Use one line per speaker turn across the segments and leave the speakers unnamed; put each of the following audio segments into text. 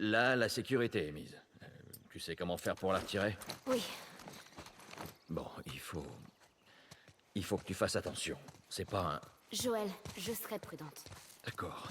Là, la sécurité est mise. Tu sais comment faire pour la retirer?
Oui.
Bon, il faut... Il faut que tu fasses attention. C'est pas un...
Joël, je serai prudente.
D'accord.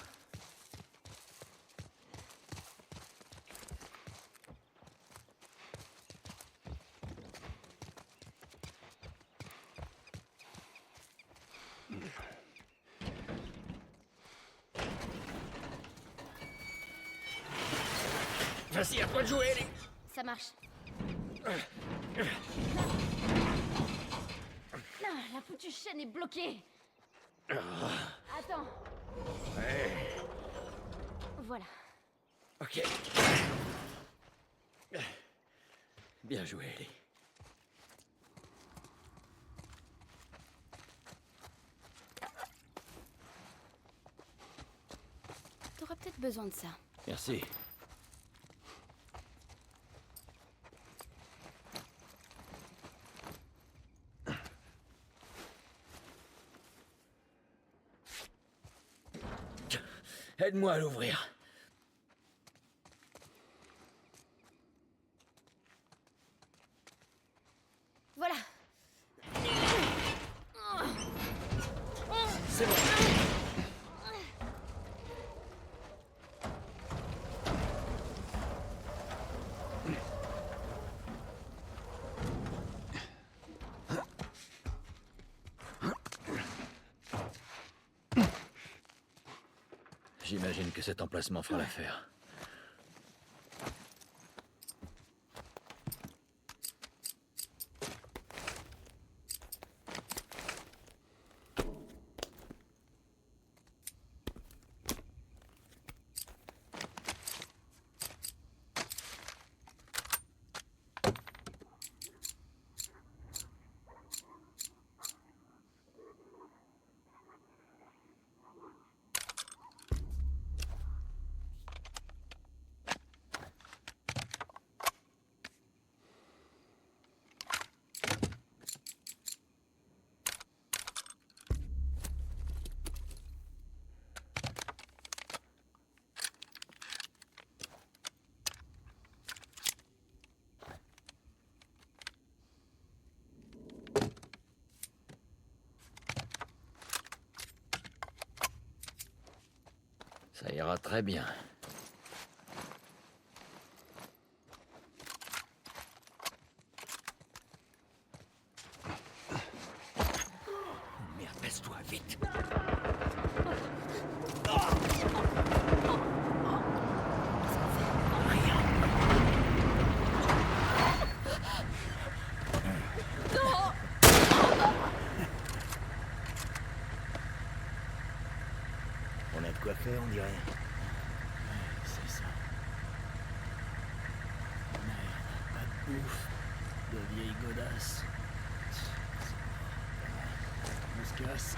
Vas-y, à toi de jouer, Ellie.
Ça marche. Ah, la foutue chaîne est bloquée. Attends.
Ouais.
Voilà.
Ok. Bien joué, Ellie.
T'auras peut-être besoin de ça.
Merci. Aide-moi à l'ouvrir.
Voilà.
C'est bon. J'imagine que cet emplacement fera l'affaire. Ça ira très bien. Merde, baisse-toi vite.
On a de quoi faire, on dirait.
C'est ça. Merde, pas de bouffe. De vieilles godasses. On se casse.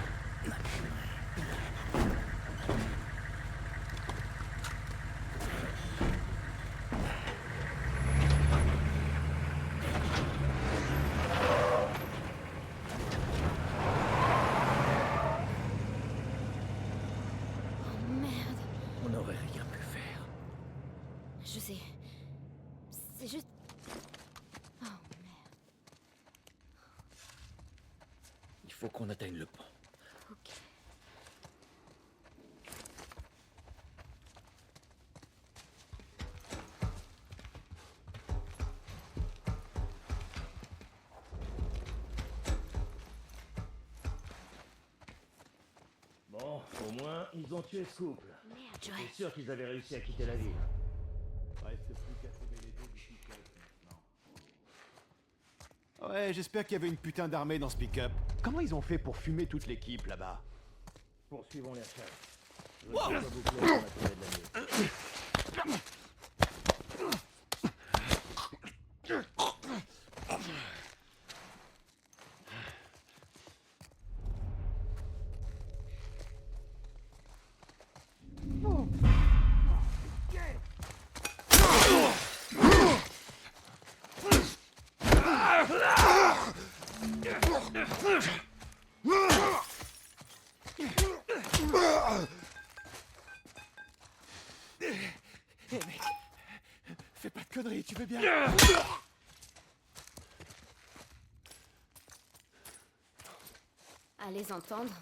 Oh merde.
On n'aurait rien pu faire.
Je sais. C'est juste... Oh merde.
Il faut qu'on atteigne le pont.
Ok.
Bon, au moins, ils ont tué ce couple.
Merde,
C'est
Joël.
sûr qu'ils avaient réussi à quitter la ville.
Reste plus qu'à trouver les deux du pick-up maintenant. Ouais, j'espère qu'il y avait une putain d'armée dans ce pick-up. Comment ils ont fait pour fumer toute l'équipe là-bas?
Poursuivons les recherches. Je veux que ça soit bouclé avant la tournée de la nuit.
Connerie, tu veux bien?
À les entendre,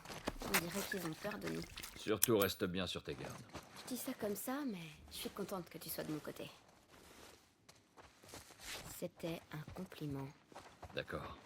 on dirait qu'ils ont peur de nous.
Surtout reste bien sur tes gardes.
Je dis ça comme ça, mais je suis contente que tu sois de mon côté. C'était un compliment.
D'accord.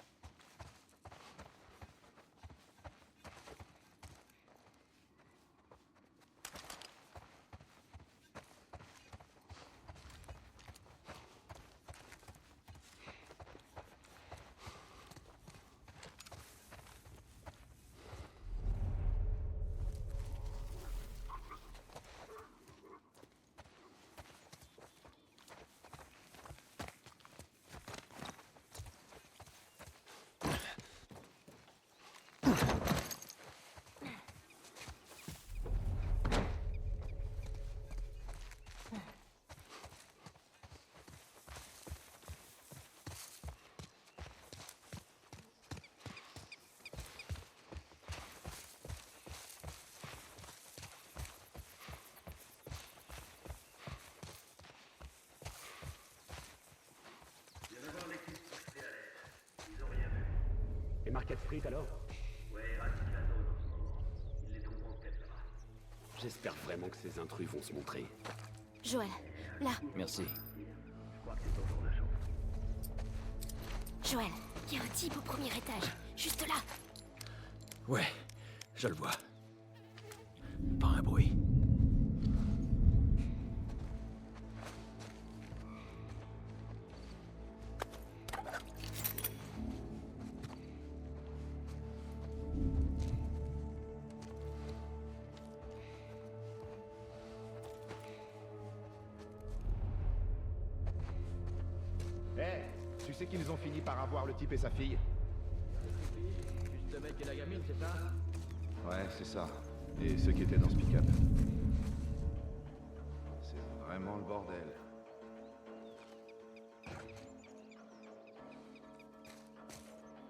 Et Market Street alors?
Ouais, reste la zone en ce moment. Ils les trouveront peut-être là-bas.
J'espère vraiment que ces intrus vont se montrer.
Joël, là,
Merci.
Je crois que c'est ton jour de chance.
Joël, il y a un type au premier étage, juste là.
Ouais, je le vois. Pas un bruit.
Tu sais qu'ils ont fini par avoir le type et sa fille?
Juste le mec et la gamine, c'est ça?
Ouais, c'est ça. Et ceux qui étaient dans ce pick-up. C'est vraiment le bordel.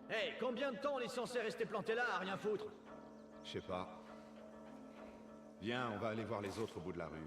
Hey, combien de temps on est censé rester planté là à rien foutre?
Je sais pas. Viens, on va aller voir les autres au bout de la rue.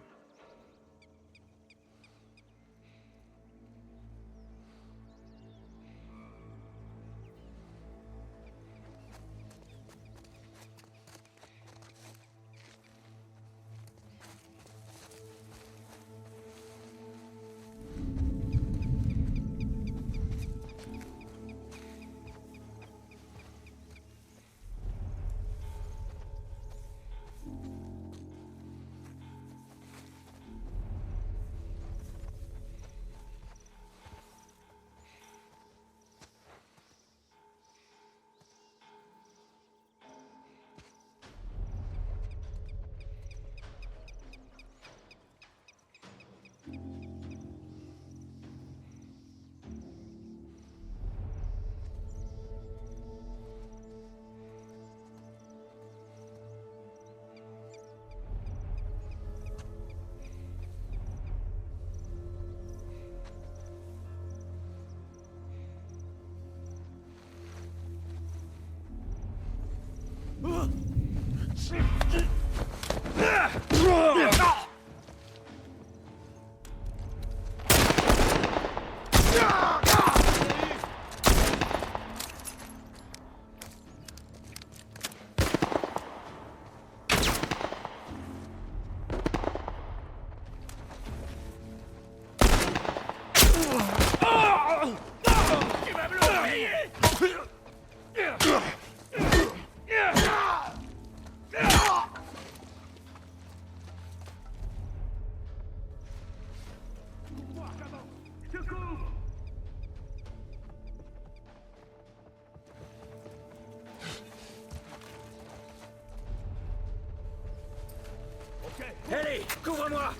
Allez, couvre-moi!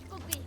Compris.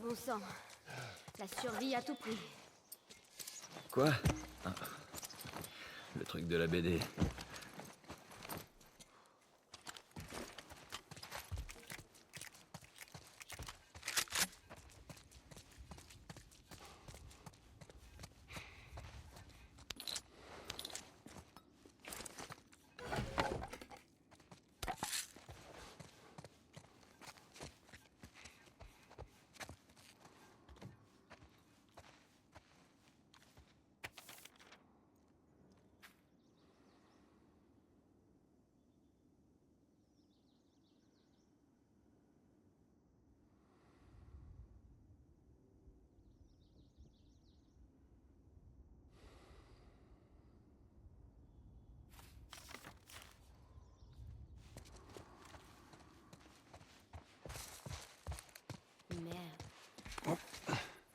Bon sang. La survie à tout prix.
Quoi? Ah. Le truc de la BD.
Merde.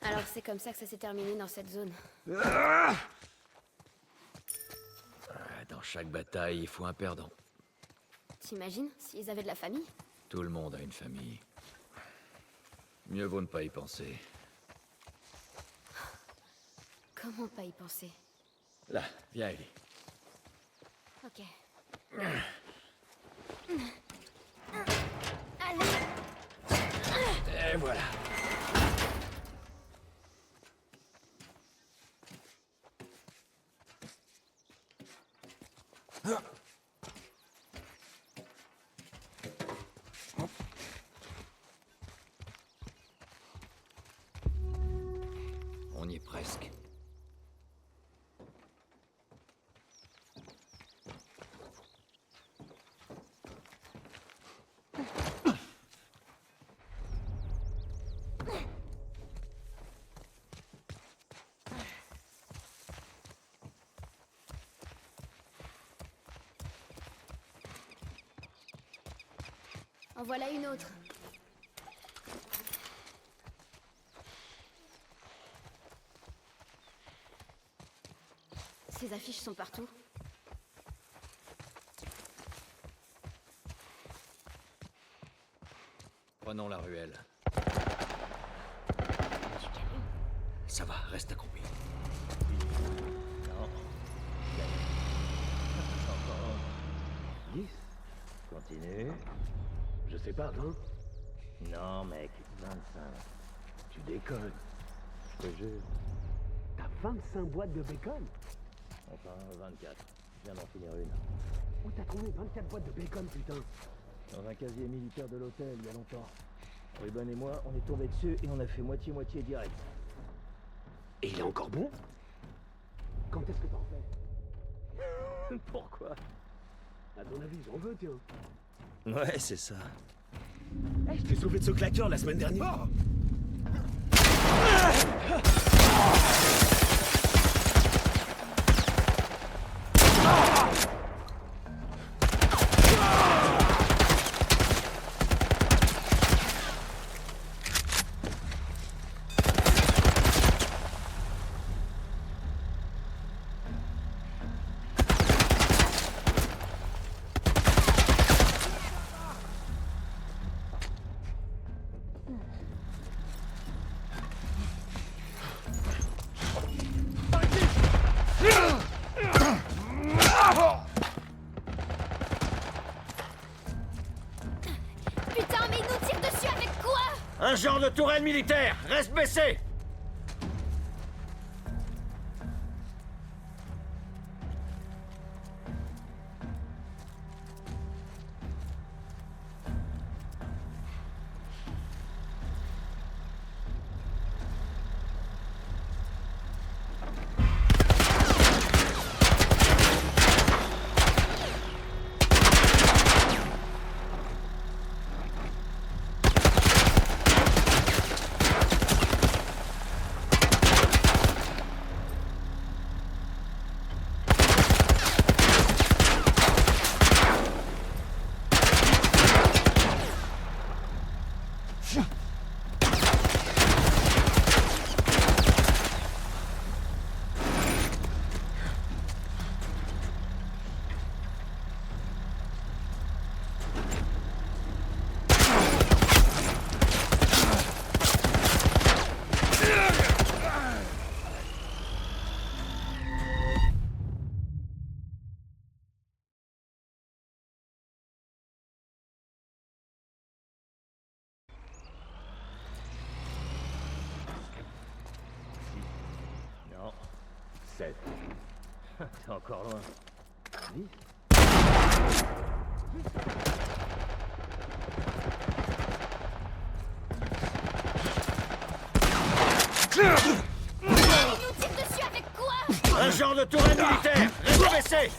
Alors c'est comme ça que ça s'est terminé dans cette zone.
Dans chaque bataille, il faut un perdant.
T'imagines s'ils avaient de la famille?
Tout le monde a une famille. Mieux vaut ne pas y penser.
Comment pas y penser?
Là, viens, Ellie.
Ok. Allez.
Et voilà. On y est presque.
En voilà une autre. Ces affiches sont partout.
Prenons la ruelle.
Du camion.
Ça va, reste accroupi.
Non. 10. Continue.
Je sais pas, 20.
Non, mec, 25.
Tu déconnes.
Je te jure.
T'as 25 boîtes de bacon?
Enfin, 24. Je viens d'en finir une.
Où t'as trouvé 24 boîtes de bacon, putain?
Dans un casier militaire de l'hôtel, il y a longtemps. Ruben et moi, on est tombés dessus et on a fait moitié-moitié direct.
Et il est encore bon? Quand est-ce que t'en fais?
Pourquoi?
À ton avis, j'en veux, tiens.
Ouais, c'est ça.
Hey, je t'ai sauvé de ce claqueur la semaine dernière.
Putain, mais ils nous tirent dessus avec quoi?
Un genre de tourelle militaire! Reste baissé!
tête.
T'es encore loin. Vite.
Il nous tire dessus avec quoi?
Un genre de tourelle militaire! Restez baissé!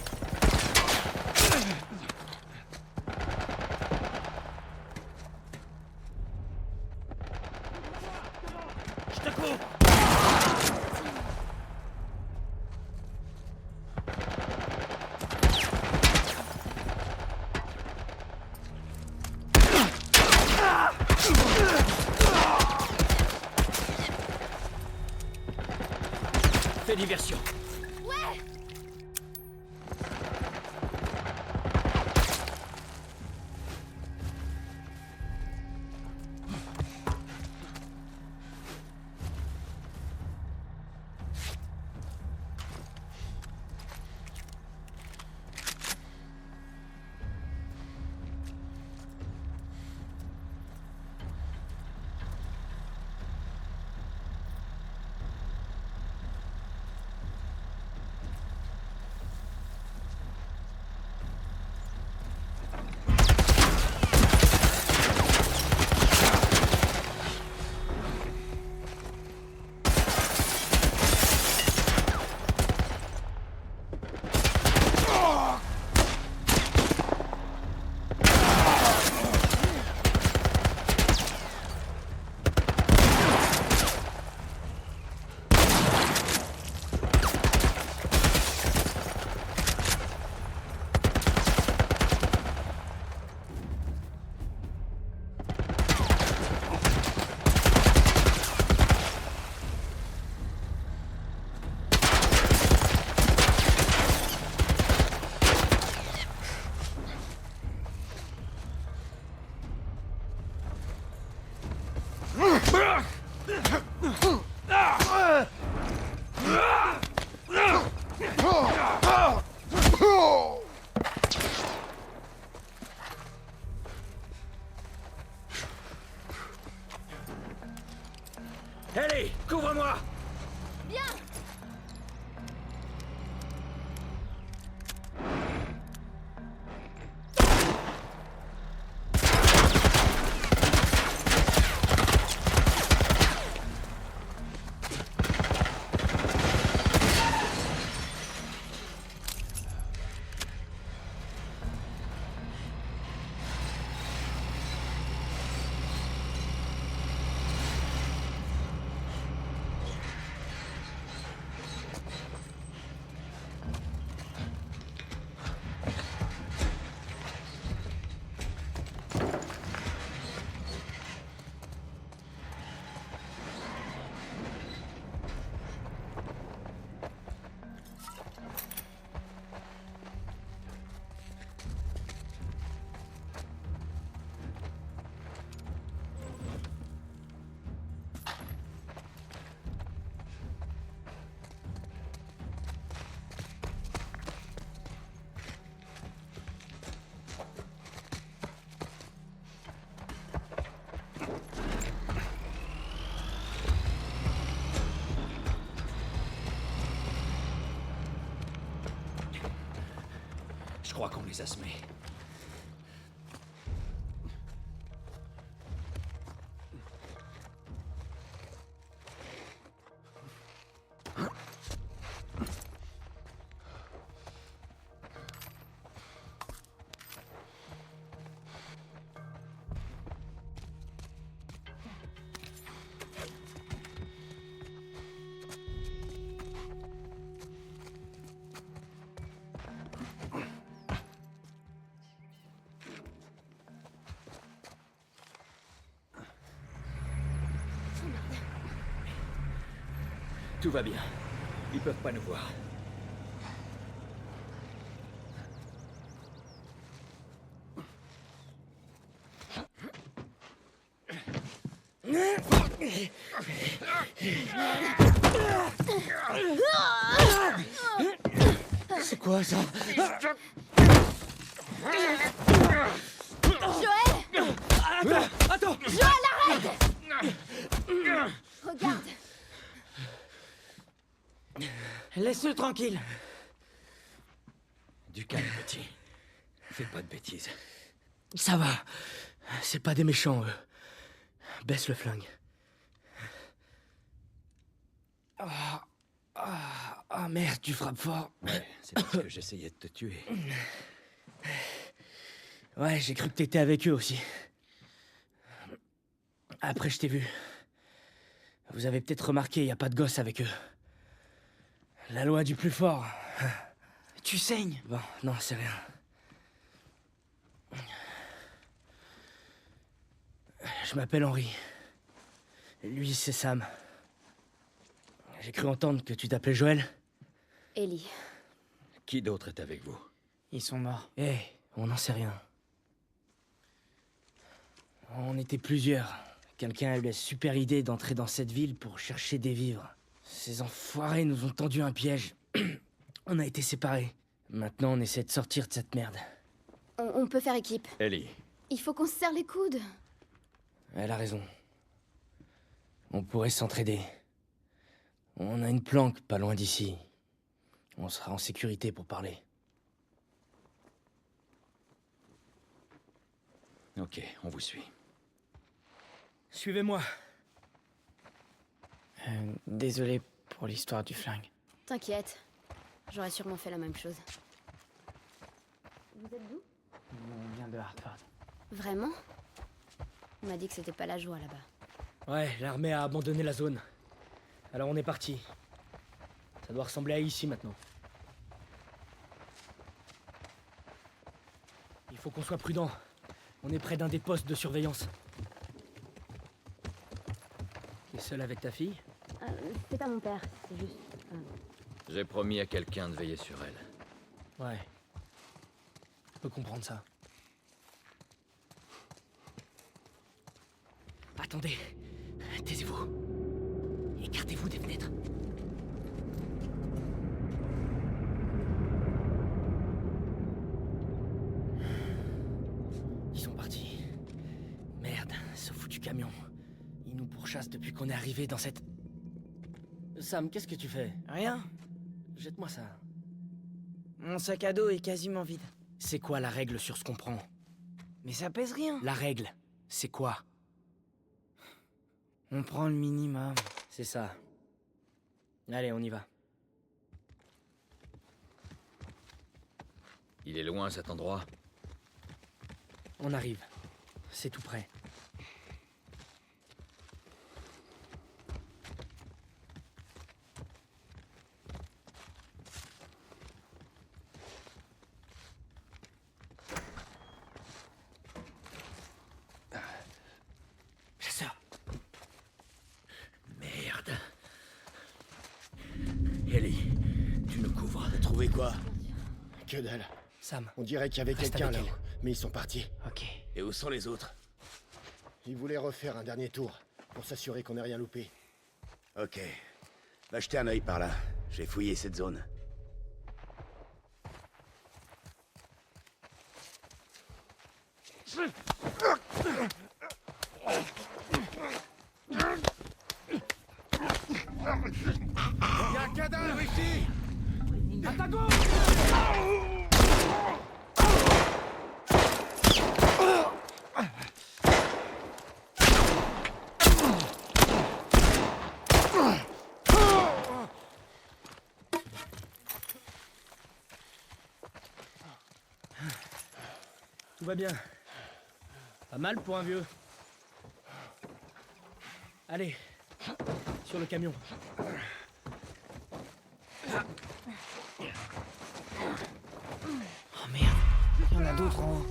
Je te cours! Fais diversion.
Ouais!
Ellie, couvre-moi!
Bien!
Je crois qu'on les a semés. Tout va bien. Ils peuvent pas nous voir. C'est quoi ça?
Joël!
Attends!
Joël, arrête! Regarde.
Laisse-le tranquille.
Du calme, petit. Fais pas de bêtises.
Ça va. C'est pas des méchants, eux. Baisse le flingue. Ah, merde, tu frappes fort.
Ouais, c'est parce que j'essayais de te tuer.
Ouais, j'ai cru que t'étais avec eux aussi. Après, je t'ai vu. Vous avez peut-être remarqué, y a pas de gosse avec eux. La loi du plus fort.
Tu saignes.
Bon, non, c'est rien. Je m'appelle Henry. Lui, c'est Sam. J'ai cru entendre que tu t'appelais Joël.
Ellie.
Qui d'autre est avec vous?
Ils sont morts.
Eh, on n'en sait rien. On était plusieurs. Quelqu'un a eu la super idée d'entrer dans cette ville pour chercher des vivres. Ces enfoirés nous ont tendu un piège. On a été séparés. Maintenant, on essaie de sortir de cette merde.
On peut faire équipe.
Ellie,
Il faut qu'on se serre les coudes.
Elle a raison. On pourrait s'entraider. On a une planque pas loin d'ici. On sera en sécurité pour parler.
ok, on vous suit.
Suivez-moi.
Désolé pour l'histoire du flingue.
T'inquiète. J'aurais sûrement fait la même chose. Vous êtes d'où?
On vient de Hartford.
Vraiment? On m'a dit que c'était pas la joie là-bas.
Ouais, l'armée a abandonné la zone. Alors on est parti. Ça doit ressembler à ici maintenant. Il faut qu'on soit prudent. On est près d'un des postes de surveillance. T'es seul avec ta fille?
C'est pas mon père, c'est juste...
J'ai promis à quelqu'un de veiller sur elle.
Ouais. Je peux comprendre ça. Attendez. Taisez-vous. Écartez-vous des fenêtres. Ils sont partis. Merde, ce foutu camion. Ils nous pourchassent depuis qu'on est arrivé dans cette... Sam, qu'est-ce que tu fais?
Rien.
Jette-moi ça.
Mon sac à dos est quasiment vide.
C'est quoi la règle sur ce qu'on prend?
Mais ça pèse rien.
La règle, c'est quoi?
On prend le minimum.
C'est ça. Allez, on y va.
Il est loin cet endroit?
On arrive. C'est tout près.
Chasseur. Merde. Ellie, tu nous couvres.
Trouvé quoi? Que dalle.
Sam,
On dirait qu'il y avait
Reste
quelqu'un
avec
là-haut, mais ils sont partis.
Ok.
Et où sont les autres? Ils voulaient refaire un dernier tour, pour s'assurer qu'on n'ait rien loupé.
Ok. Va jeter un œil par là. J'ai fouillé cette zone.
Y'a un cadavre ici!
tout va bien. Pas mal pour un vieux. Allez, sur le camion.
Oh merde. Il y en a d'autres en haut.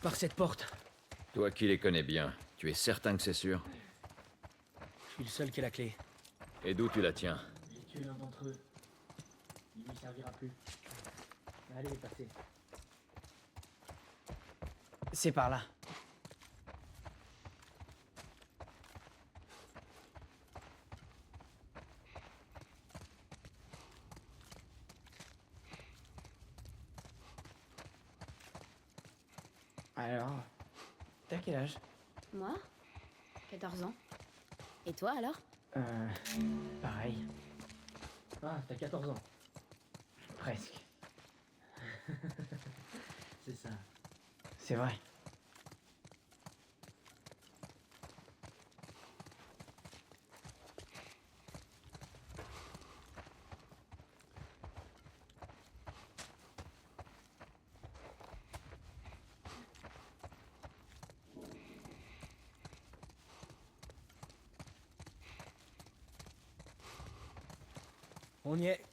par cette porte.
Toi qui les connais bien, tu es certain que c'est sûr?
Je suis le seul qui a la clé.
Et d'où tu la tiens?
J'ai tué l'un d'entre eux. Il lui servira plus. Allez, passez.
C'est par là. Alors, t'as quel âge?
Moi 14 ans. Et toi alors?
Pareil.
Ah, t'as 14 ans.
Presque.
C'est ça.
C'est vrai.
On y est.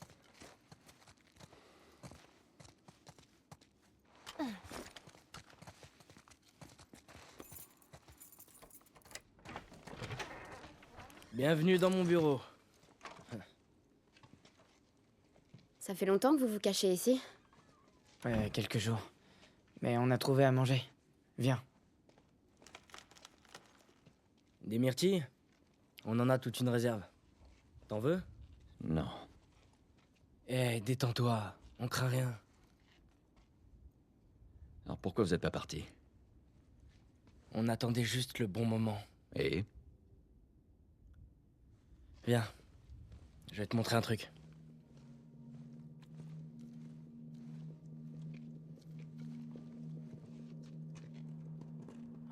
Bienvenue dans mon bureau.
Ça fait longtemps que vous vous cachez ici?
Quelques jours. Mais on a trouvé à manger. Viens.
Des myrtilles? On en a toute une réserve. T'en veux?
Non.
Eh, détends-toi. On craint rien.
Alors pourquoi vous êtes pas parti?
On attendait juste le bon moment.
Et?
Viens. Je vais te montrer un truc.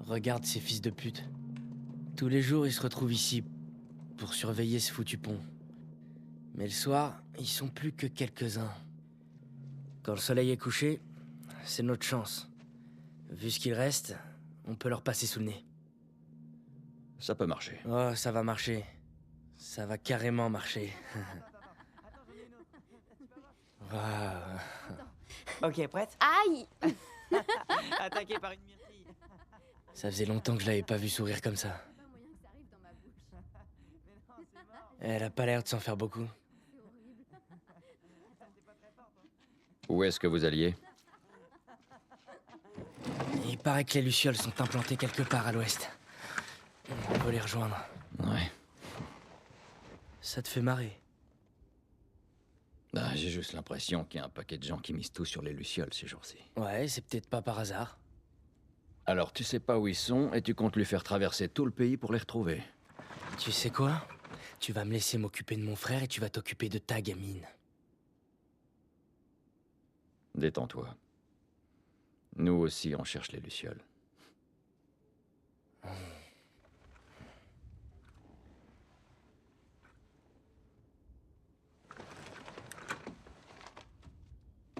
Regarde ces fils de pute. Tous les jours, ils se retrouvent ici pour surveiller ce foutu pont. Mais le soir, ils sont plus que quelques-uns. Quand le soleil est couché, c'est notre chance. Vu ce qu'il reste, on peut leur passer sous le nez.
Ça peut marcher.
Oh, ça va marcher. Ça va carrément marcher. Waouh.
Ok, prête?
Aïe!
Attaqué par une myrtille.
Ça faisait longtemps que je l'avais pas vu sourire comme ça. Elle a pas l'air de s'en faire beaucoup.
Où est-ce que vous alliez?
Il paraît que les lucioles sont implantées quelque part à l'ouest. On peut les rejoindre.
Ouais.
Ça te fait marrer.
Bah, j'ai juste l'impression qu'il y a un paquet de gens qui misent tout sur les lucioles ces jours-ci.
Ouais, c'est peut-être pas par hasard.
Alors tu sais pas où ils sont et tu comptes lui faire traverser tout le pays pour les retrouver.
Tu sais quoi? Tu vas me laisser m'occuper de mon frère et tu vas t'occuper de ta gamine.
Détends-toi. Nous aussi, on cherche les lucioles.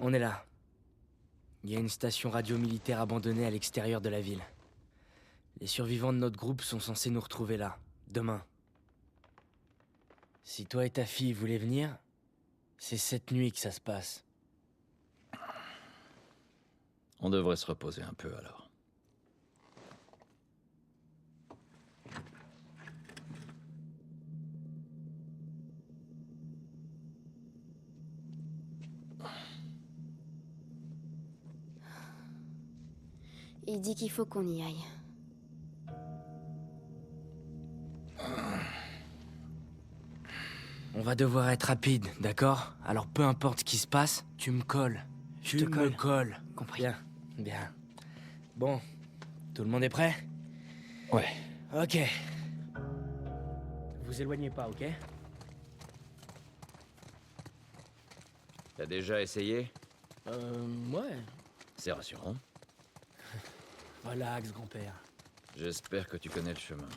On est là. Il y a une station radio militaire abandonnée à l'extérieur de la ville. Les survivants de notre groupe sont censés nous retrouver là, demain. Si toi et ta fille voulez venir, c'est cette nuit que ça se passe.
On devrait se reposer un peu alors.
Il dit qu'il faut qu'on y aille.
On va devoir être rapide, d'accord? Alors peu importe ce qui se passe, tu me colles.
Je te colle.
Me colles.
Compris.
Bien, bien. Bon, tout le monde est prêt?
Ouais.
Ok. Vous éloignez pas, ok?
T'as déjà essayé?
Ouais.
C'est rassurant.
Relax, grand-père.
J'espère que tu connais le chemin.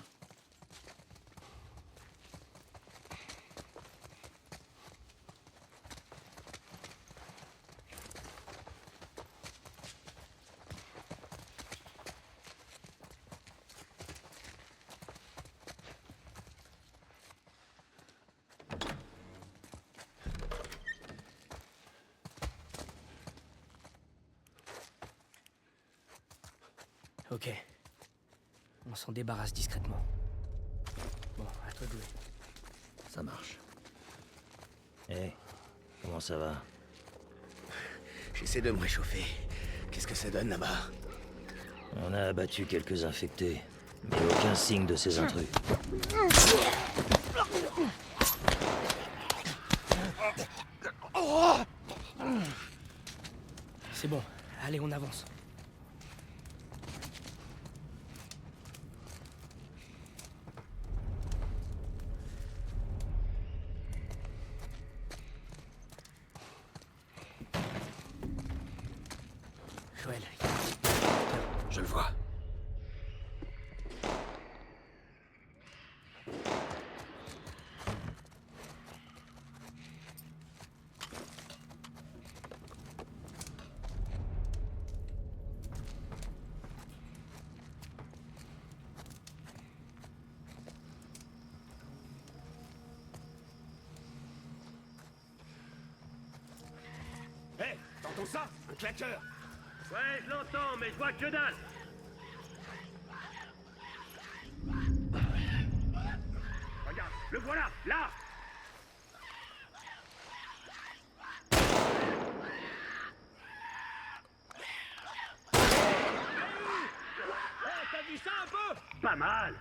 Ok. On s'en débarrasse discrètement. Bon, à toi de jouer.
Ça marche. Hé, comment ça va?
J'essaie de me réchauffer. Qu'est-ce que ça donne là-bas?
On a abattu quelques infectés, mais aucun signe de ces intrus.
C'est bon. Allez, on avance. Joël,
Je le vois.
Hé, t'entends ça? Un claqueur!
Ouais, je l'entends, mais je vois que dalle. Regarde, le voilà, là. T'as vu ça un peu? Pas mal.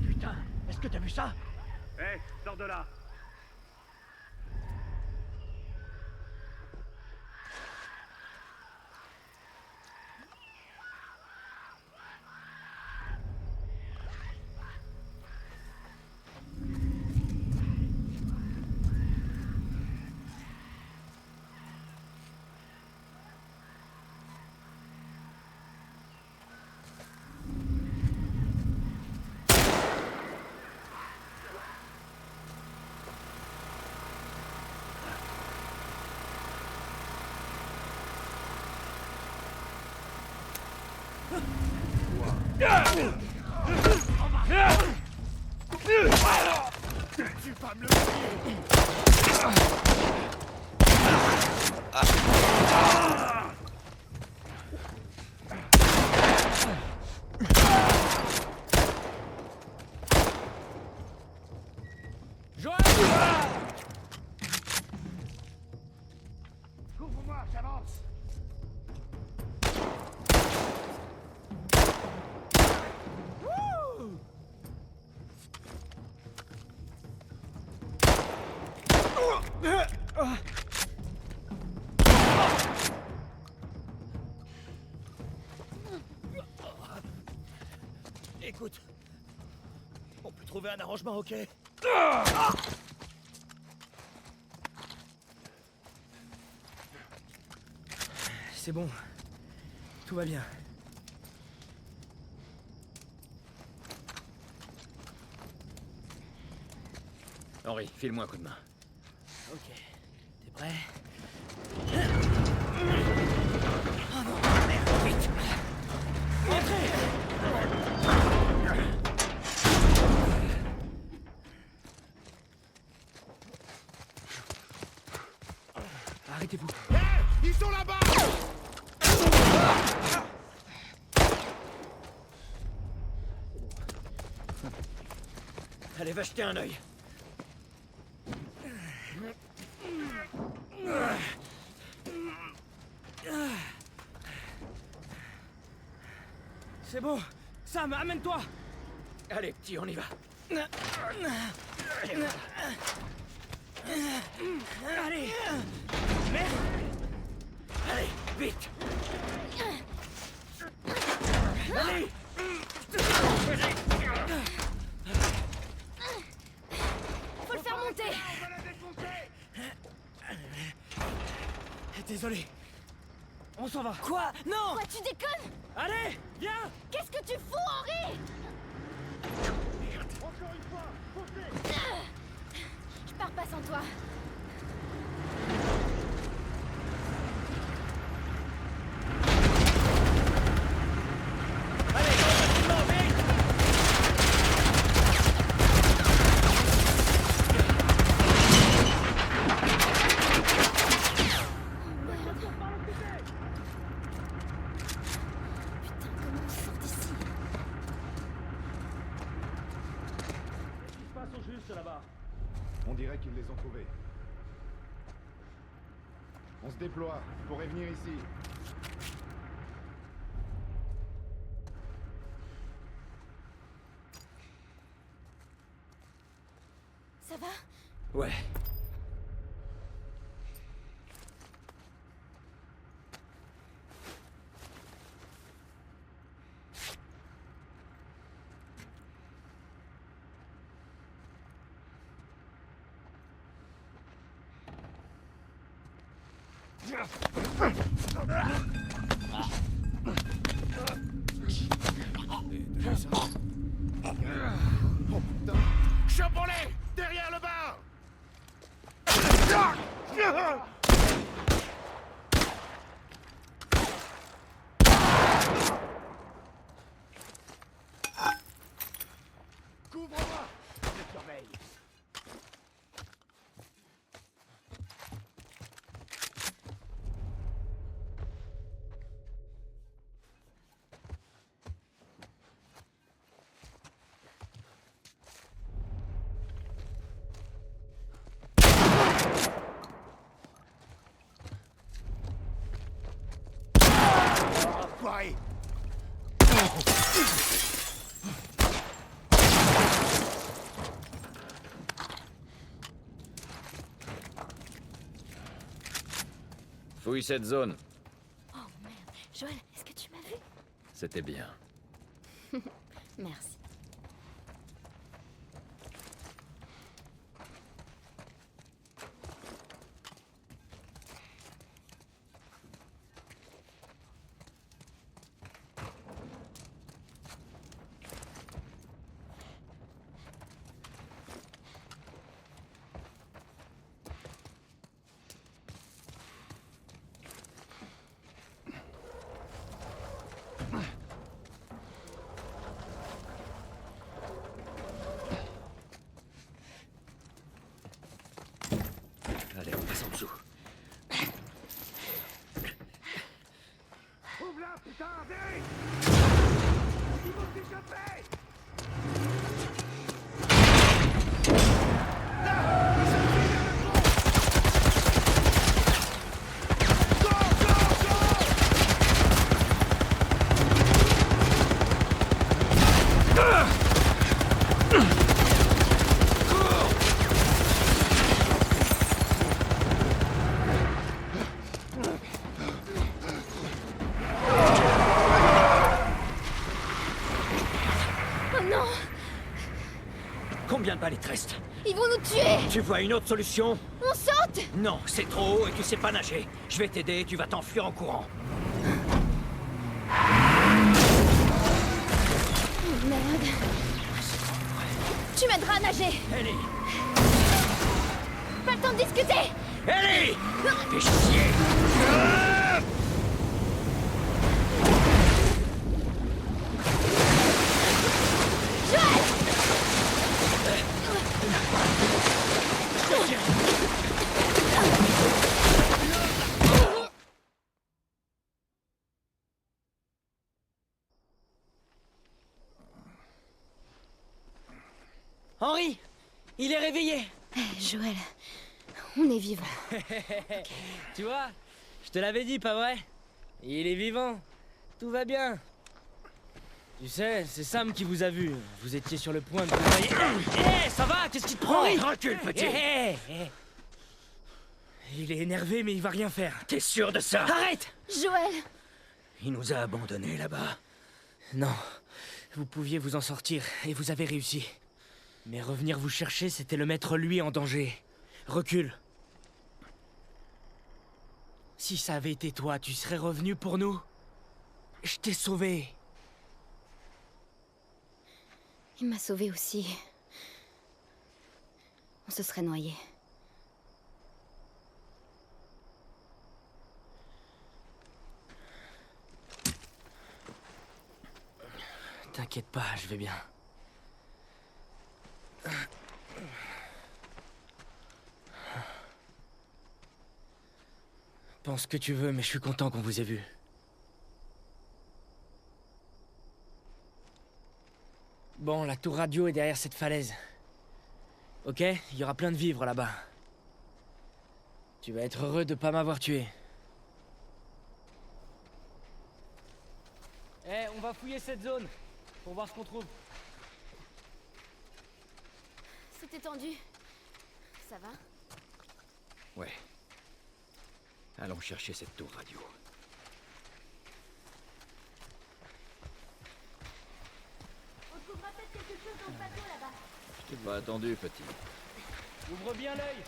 Putain, est-ce que t'as vu ça?
Hé, sors de là.
Couvre-moi, j'avance!
Écoute, on peut trouver un arrangement, ok?
c'est bon. Tout va bien.
Henri, file-moi un coup de main.
Ok. T'es prêt? Arrêtez-vous.
Ils sont là-bas!
Allez, va jeter un œil.
C'est bon. Sam, amène-toi.
Allez, petit, on y va.
Allez. Merde.
Allez, vite. Allez.
Faut le faire monter.
Désolé. On s'en va. Quoi? Non!
Quoi, tu déconnes?
Allez, viens!
Qu'est-ce que tu fous, Henri? Je pars pas sans toi.
On dirait qu'ils les ont trouvés. On se déploie. Faut revenir ici.
Ça va?
Ouais.
Chopons-les! Derrière le bar! Couvre-moi! Je surveille. Enfoiré!
Fouille cette zone.
Oh merde. Joël, est-ce que tu m'as vu?
C'était bien.
Merci.
Allez, on passe en dessous.
Ouvre-la, putain, vite! Il faut s'échapper!
Oh non!
Combien de balles il te reste?
Ils vont nous tuer!
Tu vois une autre solution?
On saute!
Non, c'est trop haut et tu sais pas nager. Je vais t'aider et tu vas t'enfuir en courant.
Oh merde! Tu m'aideras à nager!
Ellie!
Pas le temps de discuter!
Ellie! Fais chier!
Henri! Il est réveillé!
Joël, on est vivant.
Tu vois? Je te l'avais dit, pas vrai? Il est vivant. Tout va bien. Tu sais, c'est Sam qui vous a vu. Vous étiez sur le point de vous noyer. Hé, ça va? Qu'est-ce qui te prend?
Henri, recule, petit!
Il est énervé, mais il va rien faire.
T'es sûr de ça?
Arrête!
Joël!
Il nous a abandonnés là-bas.
Non, vous pouviez vous en sortir, et vous avez réussi. Mais revenir vous chercher, c'était le mettre lui en danger. Recule. Si ça avait été toi, tu serais revenu pour nous? Je t'ai sauvé.
Il m'a sauvé aussi. On se serait noyé.
T'inquiète pas, je vais bien. Pense ce que tu veux, mais je suis content qu'on vous ait vu. Bon, la tour radio est derrière cette falaise. Ok, il y aura plein de vivres là-bas. Tu vas être heureux de pas m'avoir tué. Eh, on va fouiller cette zone pour voir ce qu'on trouve.
C'était tendu. Ça va?
Ouais. Allons chercher cette tour radio.
On trouvera peut-être quelque chose dans le bateau là-bas.
Je t'ai pas attendu, petit.
Ouvre bien l'œil.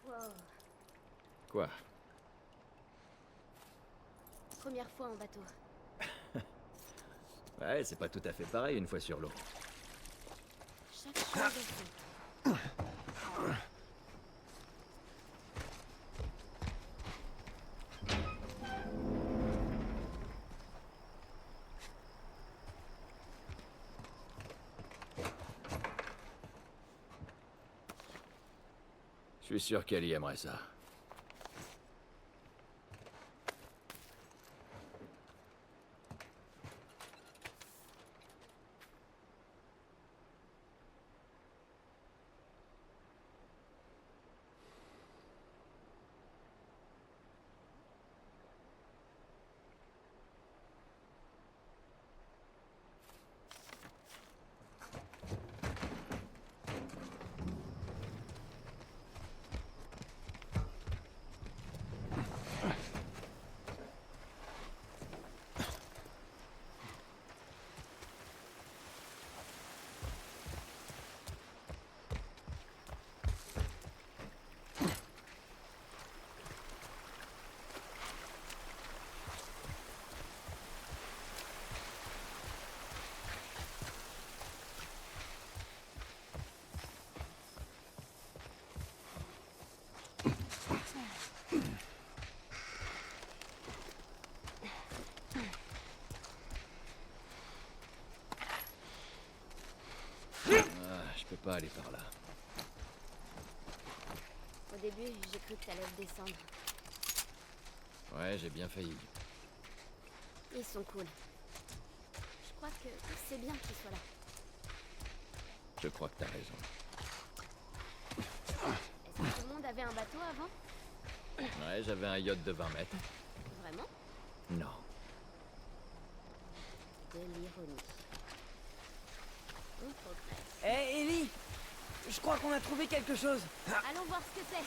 Wow.
Quoi?
Première fois en bateau.
Ouais, c'est pas tout à fait pareil une fois sur l'eau.
Chaque chose est son.
Je suis sûr qu'Ellie aimerait ça. Je peux pas aller par là.
Au début, j'ai cru que t'allais descendre.
Ouais, j'ai bien failli.
Ils sont cool. Je crois que c'est bien qu'ils soient là.
Je crois que t'as raison.
Est-ce que tout le monde avait un bateau avant?
Ouais, j'avais un yacht de 20 mètres.
Vraiment?
Non.
De l'ironie. On progresse.
Eh, Ellie! Je crois qu'on a trouvé quelque chose.
Allons voir ce que c'est.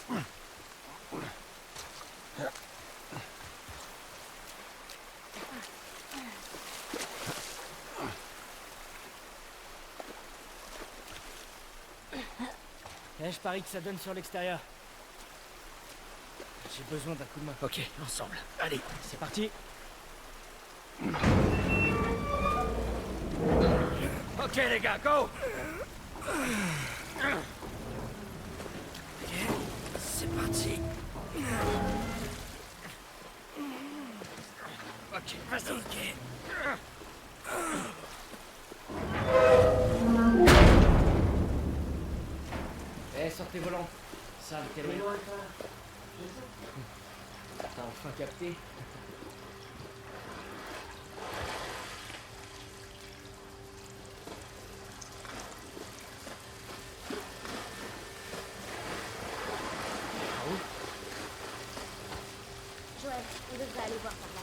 Eh, je parie que ça donne sur l'extérieur. J'ai besoin d'un coup de main.
Ok, ensemble. Allez.
C'est parti.
Ok, les gars, go!
C'est parti.
Ok, vas-y.
Ok. Eh, sortez volant. Ça, le téléphone. T'as enfin capté.
Joël, on devrait aller voir par là.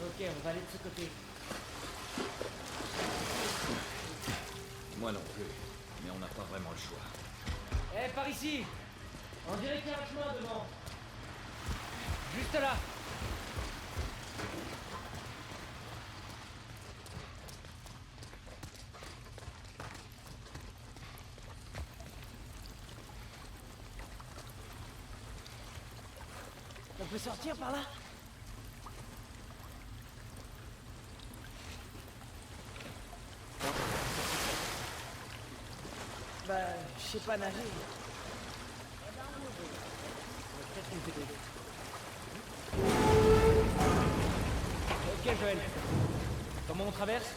Ok, on va aller de ce côté.
Moi non plus. mais on n'a pas vraiment le choix.
Eh, par ici! On dirait qu'il y a un chemin devant. Juste là. On peut sortir par là? Bah, je sais pas nager. Peut-être une t'aider. Ok, Joël. Comment on traverse?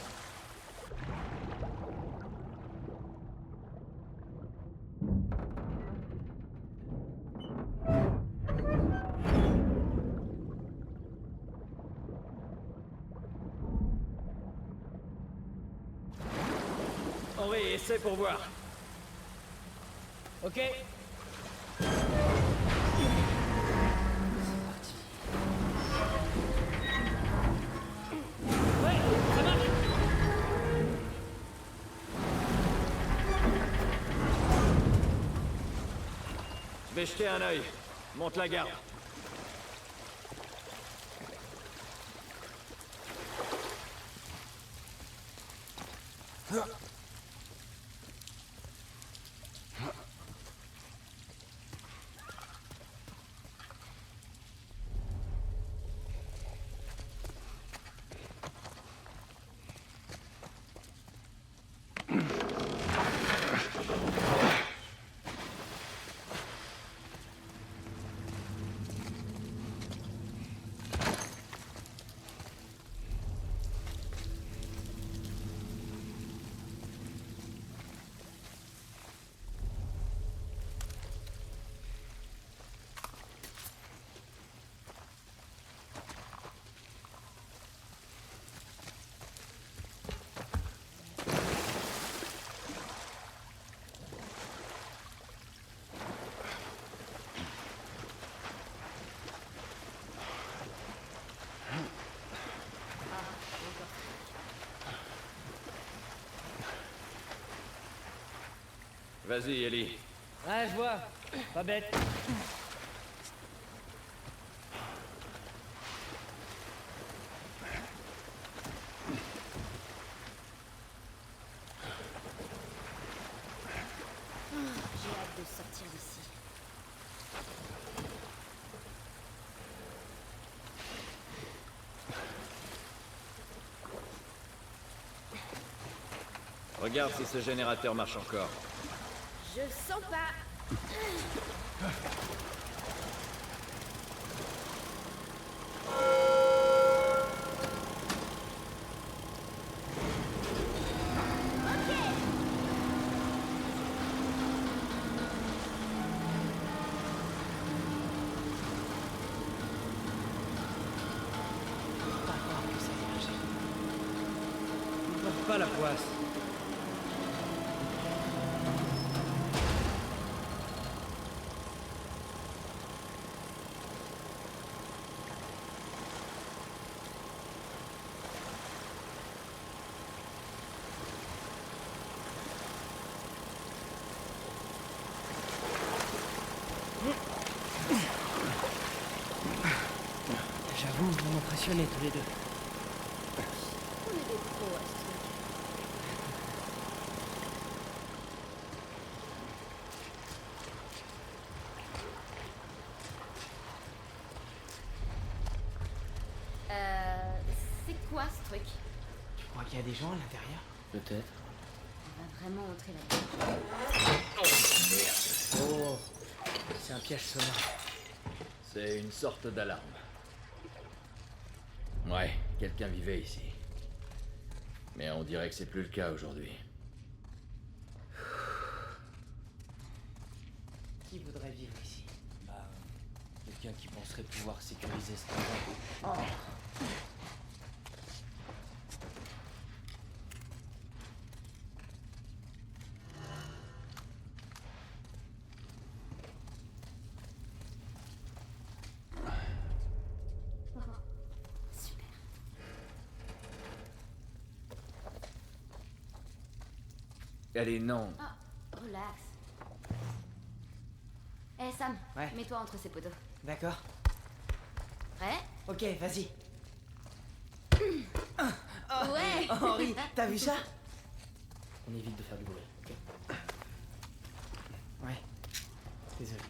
Henri, essaie pour voir.
Ok. Ouais, ça marche.
Je vais jeter un œil. Monte la garde. Vas-y, Ellie.
Ouais, je vois. Pas bête.
J'ai hâte de sortir d'ici.
Regarde si ce générateur marche encore.
Je sens pas.
Pas la poisse. J'avoue, vous m'impressionnez tous les deux.
On est des pros à ce truc. C'est quoi ce truc?
Tu crois qu'il y a des gens à l'intérieur?
Peut-être.
On va vraiment entrer là-dedans.
Oh, c'est un piège sonore.
C'est une sorte d'alarme. Ouais, quelqu'un vivait ici. Mais on dirait que c'est plus le cas aujourd'hui.
Qui voudrait vivre ici?
Bah, quelqu'un qui penserait pouvoir sécuriser cet endroit.
Super.
Allez, non.
Ah. Relax. Eh Sam,
Ouais.
mets-toi entre ces poteaux.
D'accord.
Prêt?
Ok, vas-y.
Ouais.
Oh, Henri, t'as vu ça?
On évite de faire du bruit, ok?
Ouais. Désolé.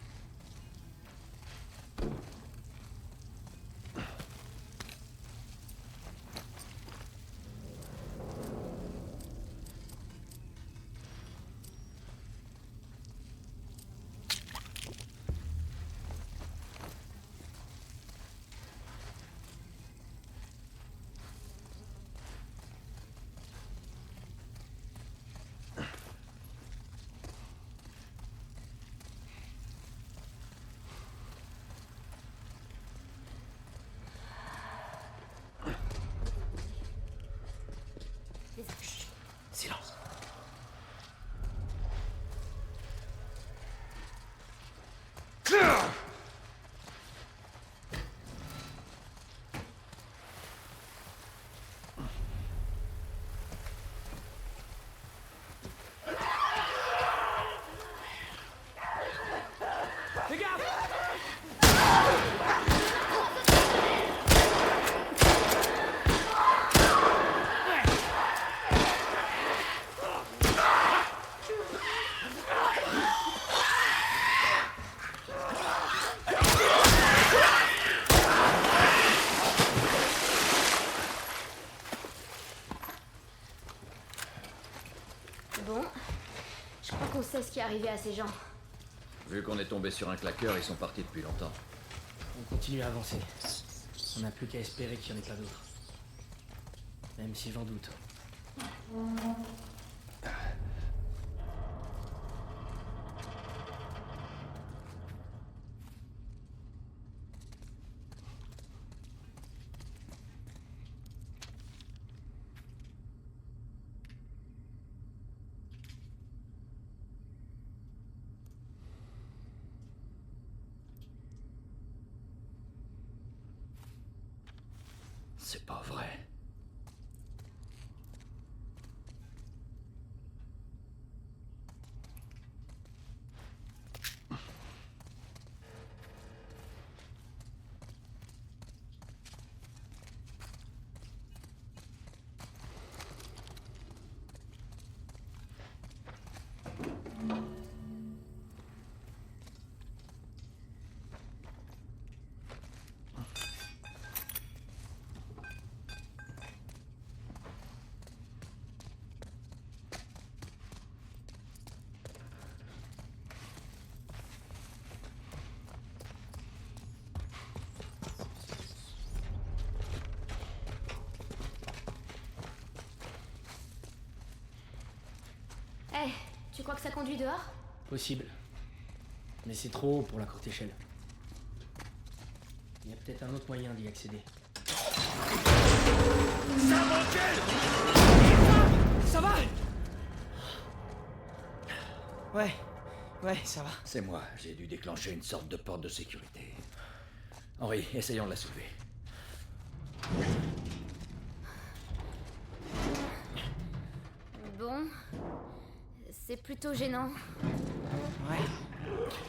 Silence.
Fais gaffe!
Bon, je crois qu'on sait ce qui est arrivé à ces gens.
Vu qu'on est tombé sur un claqueur, ils sont partis depuis longtemps.
On continue à avancer. On n'a plus qu'à espérer qu'il n'y en ait pas d'autres. Même si j'en doute.
C'est pas vrai.
Eh, tu crois que ça conduit dehors?
Possible. Mais c'est trop haut pour la courte échelle. Il y a peut-être un autre moyen d'y accéder.
Ça va? Ouais. Ouais, ça va.
C'est moi, j'ai dû déclencher une sorte de porte de sécurité. Henri, essayons de la soulever.
Bon, c'est plutôt gênant.
Ouais.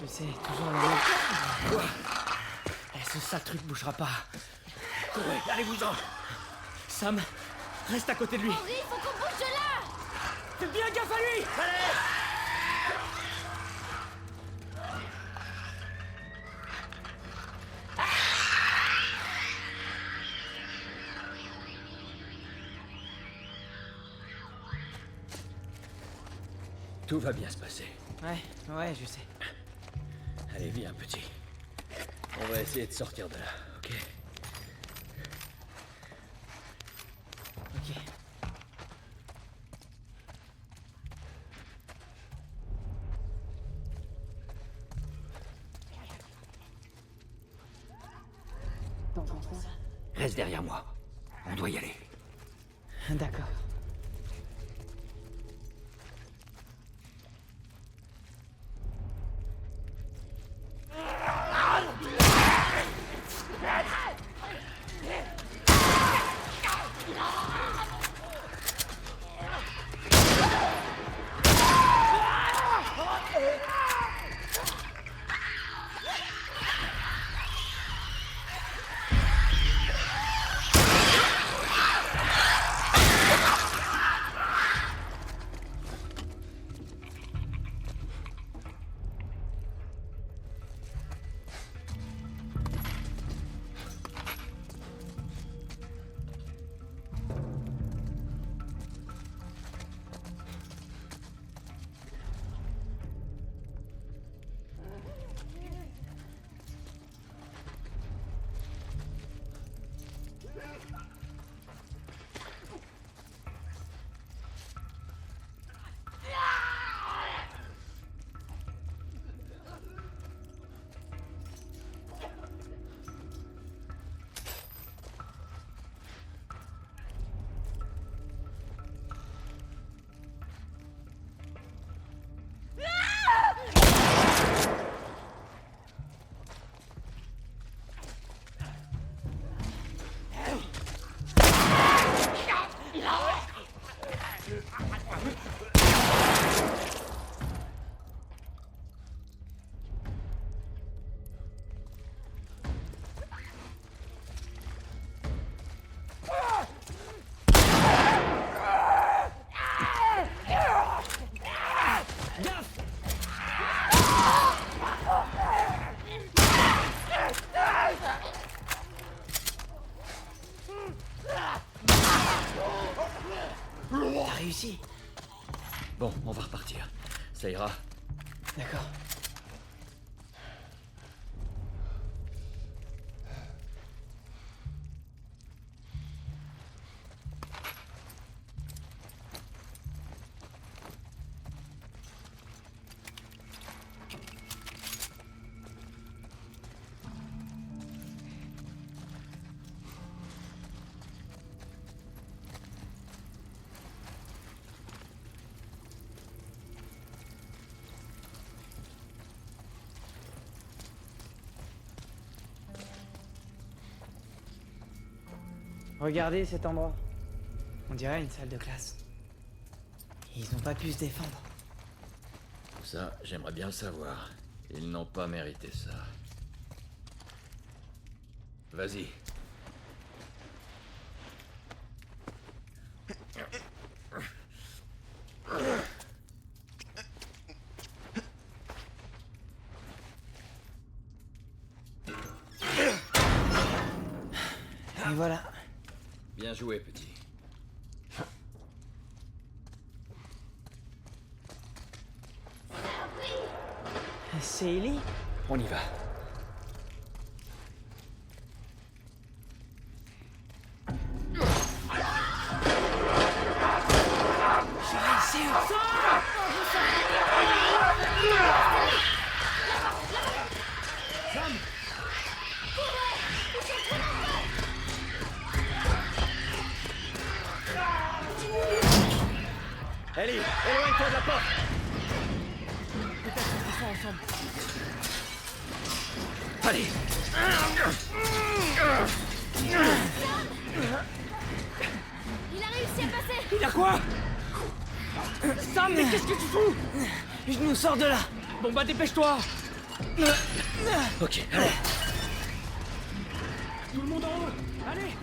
Je sais, toujours la même.
Quoi? Eh, ce sale truc bougera pas.
Courez, allez-vous-en!
Sam, reste à côté de lui.
Henri, faut qu'on bouge de là!
Fais bien gaffe à lui!
Tout va bien se passer.
Ouais, je sais.
Allez, viens, petit. On va essayer de sortir de là, ok?
Ok.
Reste derrière moi. On doit y aller.
D'accord.
Bon, on va repartir. Ça ira.
D'accord. Regardez cet endroit. On dirait une salle de classe. Ils n'ont pas pu se défendre.
Ça, j'aimerais bien le savoir. Ils n'ont pas mérité ça. Vas-y.
Et voilà.
Bien joué, petit.
C'est Ellie?
On y va.
Ellie, éloigne-toi de la porte.
Peut-être qu'ils sont ensemble.
Allez.
Il a réussi à passer.
Il a quoi? Sam, mais qu'est-ce que tu fous?
Je nous sors de là.
Bon bah dépêche-toi.
Ok, allez.
Tout le monde en haut. Allez.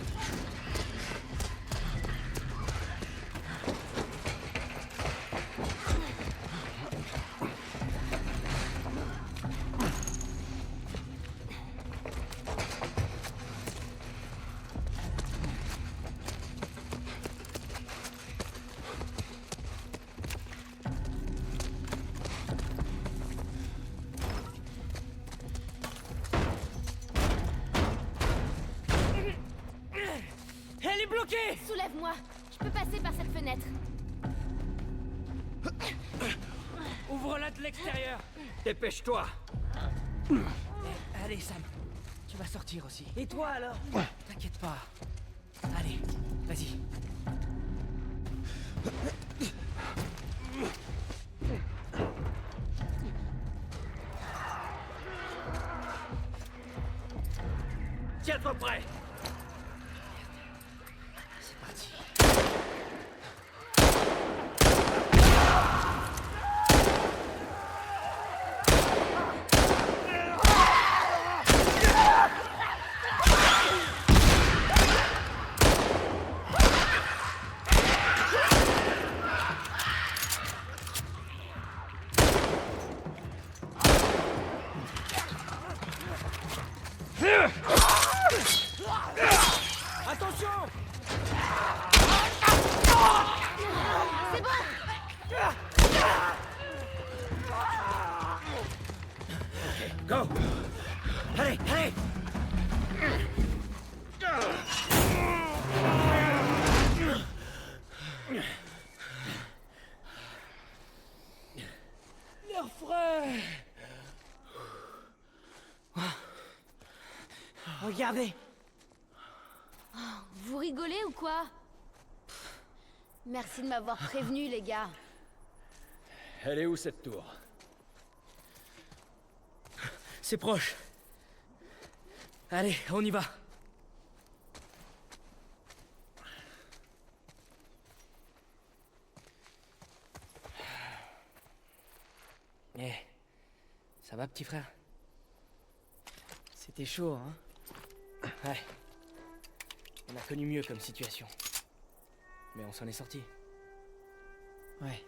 Elle est bloquée.
Soulève-moi. Je peux passer par cette fenêtre.
Ouvre-la de l'extérieur.
Dépêche-toi.
Allez, Sam. Tu vas sortir aussi.
Et toi alors?
T'inquiète pas. Allez, vas-y.
Tiens-toi prêt.
C'est parti. Attention!
C'est bon.
Go. Allez, allez.
L'air frais!
Regardez.
Vous rigolez ou quoi? Merci de m'avoir prévenu, les gars.
Elle est où cette tour?
C'est proche. Allez, on y va. Eh, ça va, petit frère?
C'était chaud, hein?
Ouais. On a connu mieux comme situation. Mais on s'en est sorti.
Ouais.